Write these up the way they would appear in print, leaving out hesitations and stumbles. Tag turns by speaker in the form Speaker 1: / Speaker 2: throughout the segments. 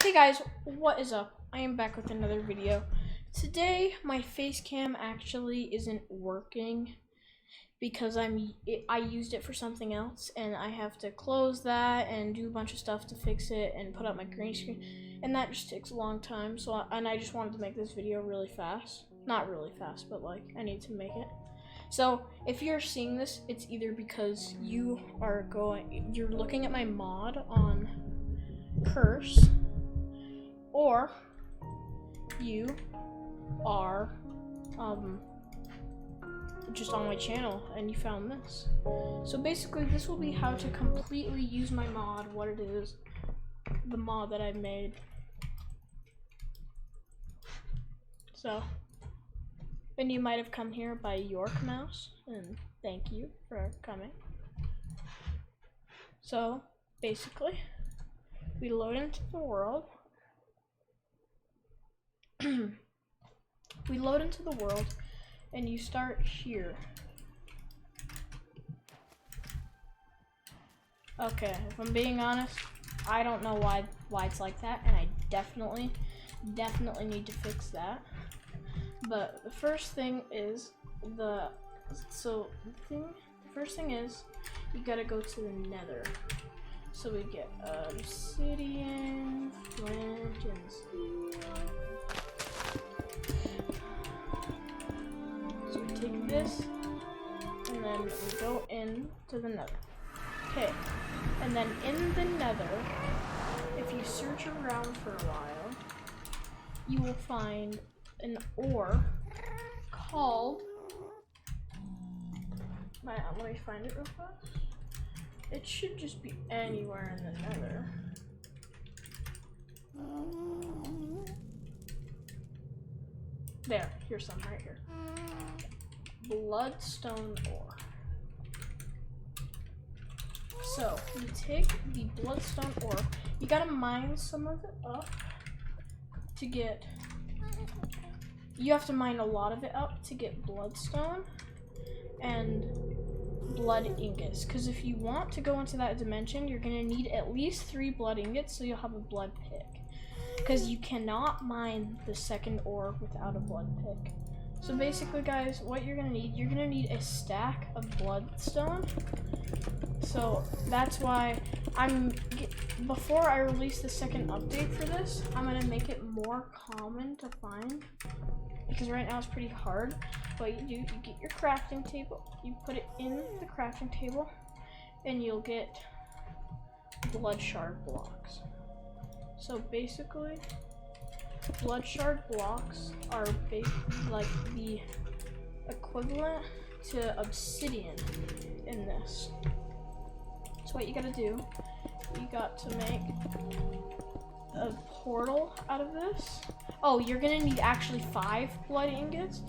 Speaker 1: Hey guys, what is up? I am back with another video. Today, my face cam actually isn't working because I used it for something else, and I have to close that and do a bunch of stuff to fix it and put up my green screen, and that just takes a long time. So, I just wanted to make this video really fast. Not really fast, but like I need to make it. So, if you're seeing this, it's either because you're looking at my mod on Curse, or you are just on my channel and you found this. So basically this will be how to completely use my mod, what it is, the mod that I made. So, and you might have come here by York Mouse, and thank you for coming. So basically we load into the world. We load into the world and you start here. Okay, if I'm being honest, I don't know why it's like that, and I definitely need to fix that. But the first thing is the first thing is you gotta go to the Nether. So we get obsidian, flint, and steel. So we take this, and then we go into the Nether. Okay, and then in the Nether, if you search around for a while, you will find an ore called, let me find it real fast. It should just be anywhere in the Nether. There, here's some right here. Bloodstone Ore. So, you take the Bloodstone Ore, you gotta mine some of it up to get, you have to mine a lot of it up to get bloodstone and blood ingots, because if you want to go into that dimension, you're gonna need at least 3 blood ingots so you'll have a blood pick, because you cannot mine the second ore without a blood pick. So basically guys, what you're gonna need a stack of bloodstone. So that's why before I release the second update for this, I'm gonna make it more common to find, because right now it's pretty hard. What you do, you get your crafting table, you put it in the crafting table, and you'll get blood shard blocks. So basically, blood shard blocks are like the equivalent to obsidian in this. So what you gotta do, you got to make a portal out of this. Oh, you're gonna need actually 5 blood ingots,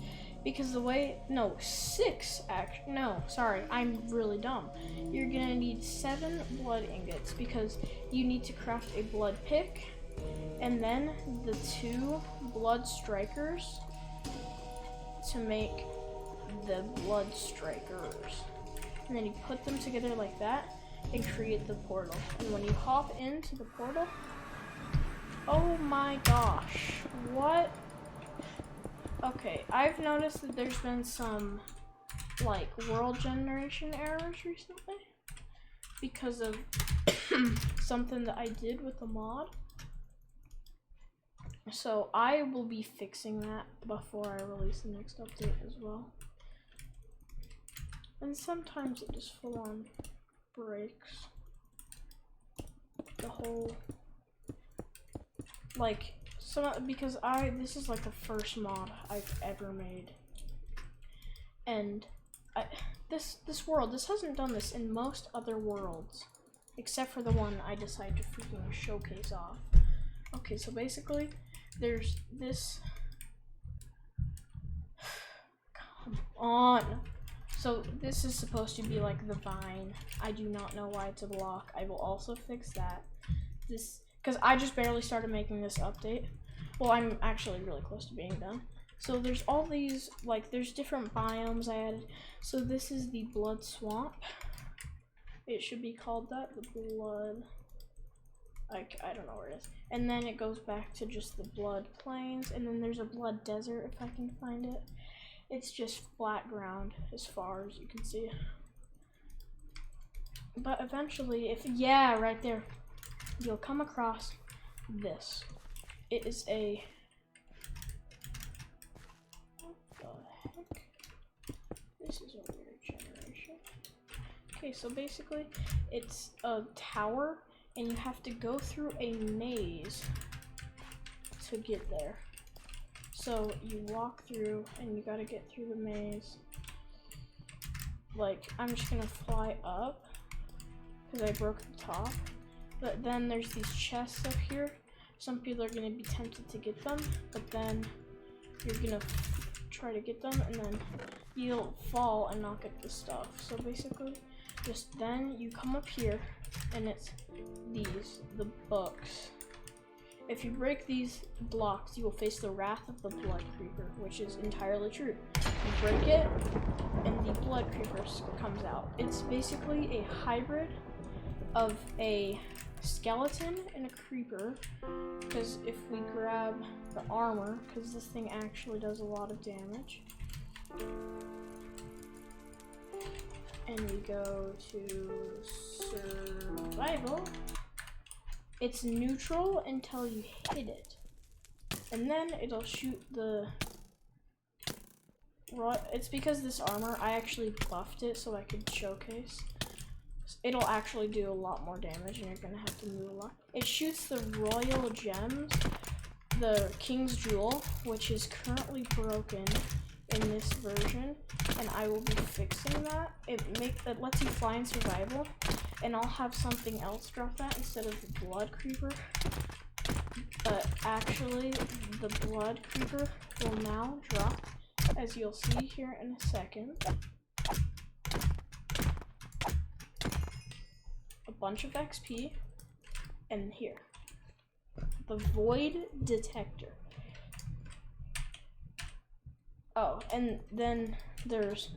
Speaker 1: because the way, no, 6 actually, no, sorry, I'm really dumb. You're gonna need 7 blood ingots, because you need to craft a blood pick, and then the 2 blood strikers to make the blood strikers. And then you put them together like that and create the portal. And when you hop into the portal, oh my gosh, what? Okay, I've noticed that there's been some like world generation errors recently because of something that I did with the mod. So I will be fixing that before I release the next update as well. And sometimes it just full on breaks the whole, like, because this is like the first mod I've ever made, and this world, this hasn't done this in most other worlds except for the one I decided to freaking showcase off. Okay, so basically there's this, come on. So this is supposed to be like the vine. I do not know why it's a block. I will also fix that. Because I just barely started making this update. Well, I'm actually really close to being done. So there's all these, like, there's different biomes I added. So this is the blood swamp. It should be called that, the blood I don't know where it is. And then it goes back to just the blood plains, and then there's a blood desert if I can find it. It's just flat ground as far as you can see. But eventually, yeah, right there, you'll come across this. It is a, what the heck? This is a weird generation. Okay, so basically, it's a tower, and you have to go through a maze to get there. So you walk through, and you gotta get through the maze. Like, I'm just gonna fly up, because I broke the top. But then there's these chests up here. Some people are gonna be tempted to get them, but then you're gonna try to get them, and then you'll fall and not get the stuff. So basically, just then you come up here, and it's the books. If you break these blocks, you will face the wrath of the blood creeper, which is entirely true. You break it, and the blood creeper comes out. It's basically a hybrid of a skeleton and a creeper, because if we grab the armor, because this thing actually does a lot of damage, and we go to survival, it's neutral until you hit it, and then it'll shoot the it's because this armor, I actually buffed it so I could showcase. It'll actually do a lot more damage, and you're gonna have to move a lot. It shoots the royal gems, the King's Jewel, which is currently broken in this version, and I will be fixing that. It lets you fly in survival, and I'll have something else drop that instead of the blood creeper. But actually, the blood creeper will now drop, as you'll see here in a second, a bunch of XP, and here, the void detector. Oh, and then there's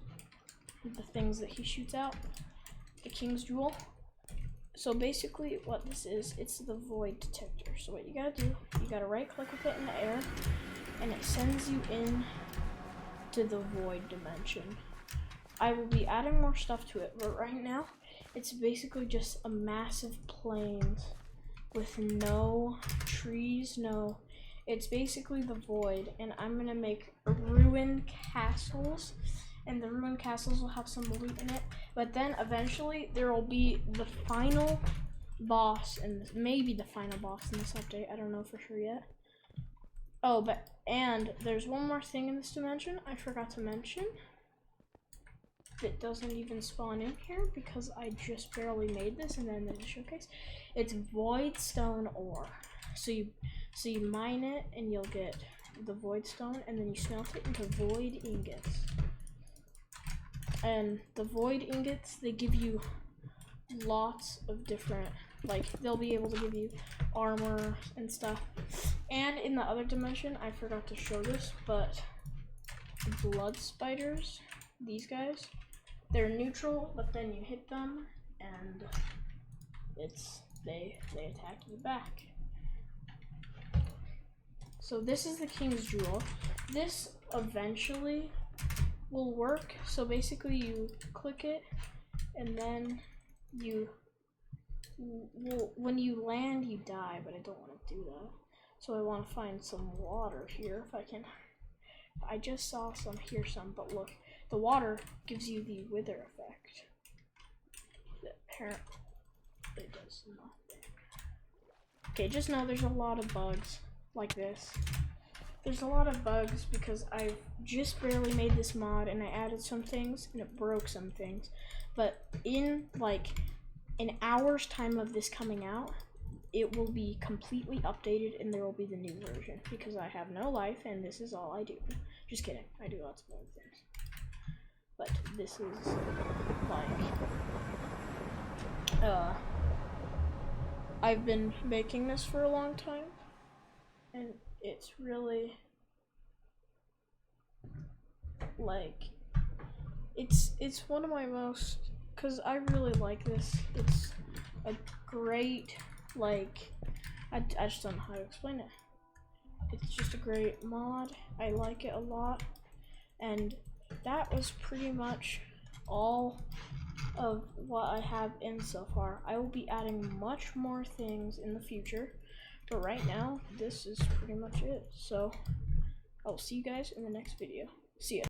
Speaker 1: the things that he shoots out, the King's Jewel. So basically what this is, it's the void detector. So what you gotta do, you gotta right click with it in the air, and it sends you in to the void dimension. I will be adding more stuff to it, but right now it's basically just a massive plains with no trees, it's basically the void, and I'm gonna make ruined castles, and the ruined castles will have some loot in it, but then eventually there will be the final boss, and maybe the final boss in this update, I don't know for sure yet. Oh, and there's one more thing in this dimension I forgot to mention. It doesn't even spawn in here because I just barely made this, and then there's a showcase. It's Bloodstone Ore. So you mine it, and you'll get the void stone, and then you smelt it into void ingots. And the void ingots, they give you lots of different, like, they'll be able to give you armor and stuff. And in the other dimension, I forgot to show this, but blood spiders, these guys, they're neutral, but then you hit them, and they attack you back. So this is the King's Jewel. This eventually will work. So basically you click it, and then when you land, you die, but I don't want to do that. So I want to find some water here if I can. I just saw some here, but look, the water gives you the wither effect. Apparently it does nothing. Okay, just know there's a lot of bugs like this. There's a lot of bugs because I've just barely made this mod, and I added some things and it broke some things. But in like an hour's time of this coming out, it will be completely updated, and there will be the new version because I have no life and this is all I do. Just kidding, I do lots of other things. But this is like, I've been making this for a long time, and it's really like, it's one of my most, because I really like this. It's a great Like, I just don't know how to explain it. It's just a great mod. I like it a lot. And that was pretty much all of what I have in so far. I will be adding much more things in the future, but right now, this is pretty much it. So, I'll see you guys in the next video. See ya.